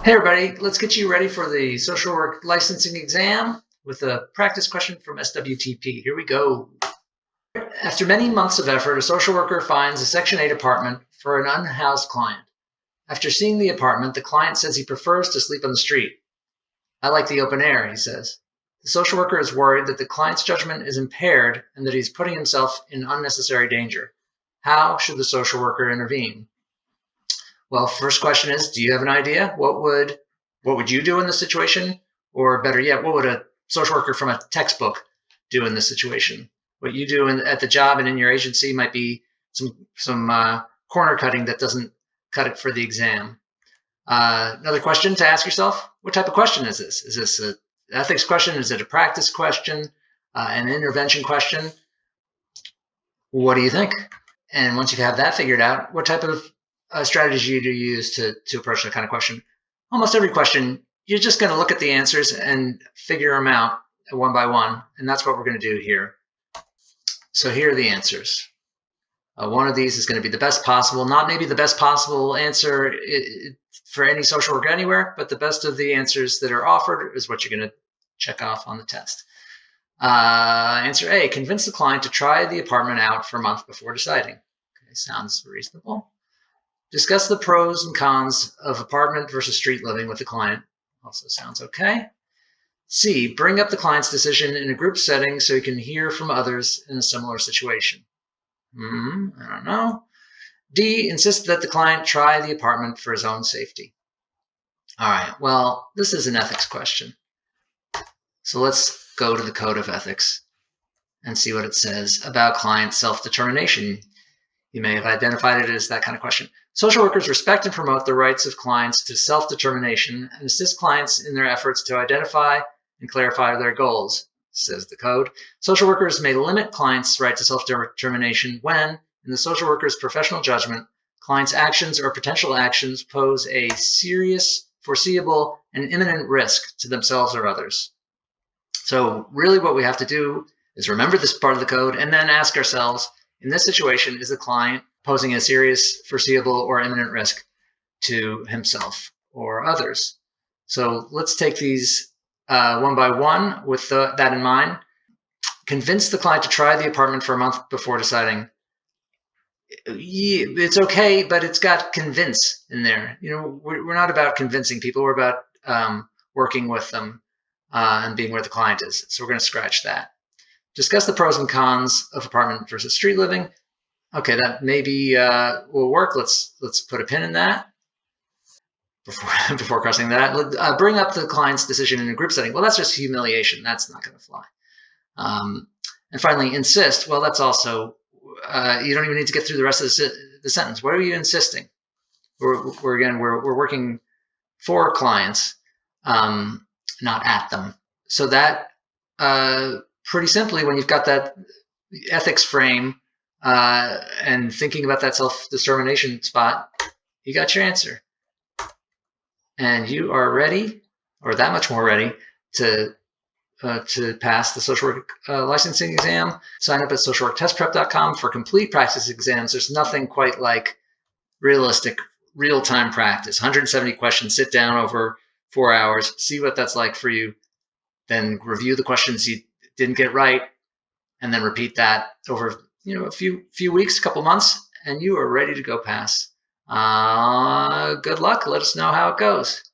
Hey everybody, let's get you ready for the social work licensing exam with a practice question from SWTP. Here we go. After many months of effort, a social worker finds a Section 8 apartment for an unhoused client. After seeing the apartment, the client says he prefers to sleep on the street. I like the open air, he says. The social worker is worried that the client's judgment is impaired and that he's putting himself in unnecessary danger. How should the social worker intervene? Well, first question is, do you have an idea? What would you do in this situation? Or better yet, what would a social worker from a textbook do in this situation? What you do at the job and in your agency might be some corner cutting that doesn't cut it for the exam. Another question to ask yourself, what type of question is this? Is this an ethics question? Is it a practice question? An intervention question? What do you think? And once you have that figured out, what type of strategy do you use to approach that kind of question? Almost every question, you're just going to look at the answers and figure them out one by one. And that's what we're going to do here. So here are the answers. One of these is going to be the best possible, not maybe the best possible answer for any social work anywhere, but the best of the answers that are offered is what you're going to check off on the test. Answer A, convince the client to try the apartment out for a month before deciding. Okay, sounds reasonable. Discuss the pros and cons of apartment versus street living with the client. Also sounds okay. C, bring up the client's decision in a group setting so he can hear from others in a similar situation. I don't know. D, insist that the client try the apartment for his own safety. All right, well, this is an ethics question. So let's go to the Code of Ethics and see what it says about client self-determination. You may have identified it as that kind of question. Social workers respect and promote the rights of clients to self-determination and assist clients in their efforts to identify and clarify their goals, says the code. Social workers may limit clients' right to self-determination when, in the social worker's professional judgment, clients' actions or potential actions pose a serious, foreseeable, and imminent risk to themselves or others. So really what we have to do is remember this part of the code and then ask ourselves, in this situation, is the client posing a serious, foreseeable, or imminent risk to himself or others? So let's take these one by one with that in mind. Convince the client to try the apartment for a month before deciding. It's okay, but it's got convince in there. You know, we're not about convincing people. We're about working with them and being where the client is. So we're going to scratch that. Discuss the pros and cons of apartment versus street living. Okay, that maybe will work. Let's put a pin in that before crossing that. Bring up the client's decision in a group setting. Well, that's just humiliation. That's not going to fly. And finally, insist. Well, that's also, you don't even need to get through the rest of the sentence. What are you insisting? We're working for clients, not at them. So that pretty simply, when you've got that ethics frame and thinking about that self-determination spot, you got your answer. And you are ready, or that much more ready, to pass the social work licensing exam. Sign up at socialworktestprep.com for complete practice exams. There's nothing quite like realistic, real-time practice. 170 questions, sit down over 4 hours, see what that's like for you, then review the questions you didn't get right, and then repeat that over a few weeks, a couple months, and you are ready to go pass. Good luck. Let us know how it goes.